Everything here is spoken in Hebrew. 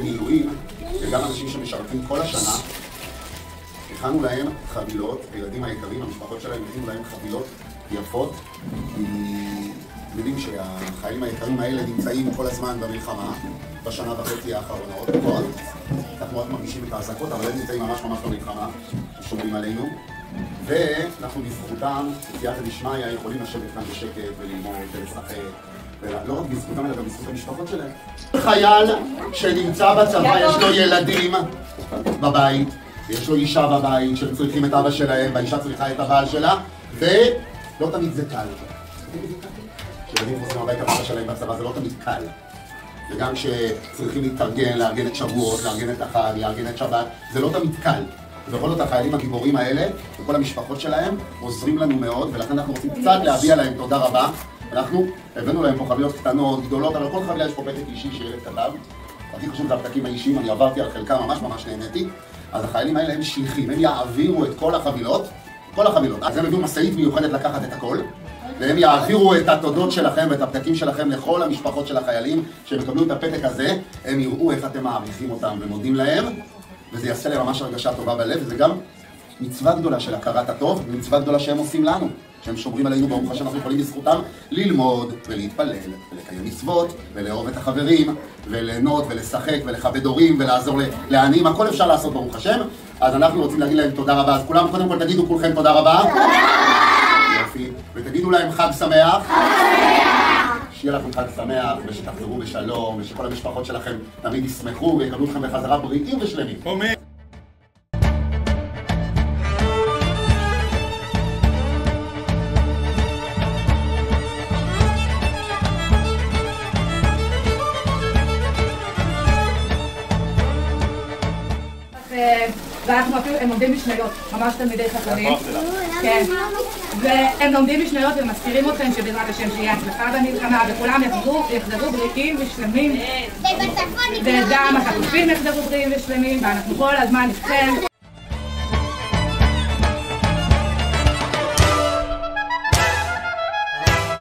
מילואים וגם אנשים שמשרתים כל השנה. הכנו להם חבילות, הילדים היקרים, המשפחות שלהם הכינו להם חבילות יפות. יודעים שהחיילים היקרים האלה נמצאים כל הזמן במלחמה בשנה וחצי האחרונות, נכון? אנחנו רק מרגישים את ההזקות, אבל הם נמצאים ממש במלחמה, שומרים עלינו. ואנחנו בזכותם, בסייעתא דשמיא, יכולים לשבת כאן בשקט וללמוד ולשחק. ולא רק בזכותם, אלא גם בזכות המשפחות שלהם. חייל שנמצא בצבא, יש לו ילדים בבית, יש לו אישה בבית שצריכים את אבא שלהם, והאישה צריכה את הבעל שלה, ולא תמיד זה קל. כשילדים חוזרים הביתה אבא שלהם בצבא, זה לא תמיד קל. וגם כשצריכים להתארגן, לארגן את שבועות, לארגן את החג, לארגן את שבת, זה לא תמיד קל. ובכל זאת החיילים הגיבורים האלה, וכל המשפחות שלהם, עוזרים לנו מאוד, ולכן אנחנו רוצים קצת להביע להם תודה רבה. אנחנו הבאנו להם פה חבילות קטנות, גדולות, אבל כל חבילה יש פה פתק אישי שילד כתב. הכי חשוב זה הפתקים האישיים, אני עברתי על חלקם, ממש נהניתי. אז החיילים האלה הם שליחים, הם יעבירו את כל החבילות. אז הם הביאו משאית מיוחדת לקחת את הכל, והם יעבירו את התודות שלכם ואת הפתקים שלכם לכל המשפחות של החיילים, שהם יקבלו את הפתק הזה, הם יראו איך אתם מעריכים אותם ומודים להם, וזה יעשה להם ממש הרגשה טובה בלב, וזה גם מצווה גדולה של הכרת הטוב, ומצווה גדולה שהם עושים לנו, שהם שומרים עלינו ברוך השם, אנחנו יכולים בזכותם ללמוד ולהתפלל ולקיים מצוות ולאהוב את החברים וליהנות ולשחק ולכבד הורים ולעזור לעניים, הכל אפשר לעשות ברוך השם. אז אנחנו רוצים להגיד להם תודה רבה, אז כולם קודם כל תגידו כולכם תודה רבה. יופי, ותגידו להם חג שמח. שיהיה לכם חג שמח ושתחזרו בשלום ושכל המשפחות שלכם תמיד ישמחו ויקבלו אתכם בחזרה בריאים ושלמים. אמן. ואנחנו אפילו, הם לומדים משניות, ממש תלמידי חכמים. כן. והם לומדים משניות ומזכירים אתכם שבעזרת השם שיהיה הצלחה במלחמה, וכולם יחזרו בריאים ושלמים. וגם החטופים יחזרו בריאים ושלמים, ואנחנו כל הזמן איתכם.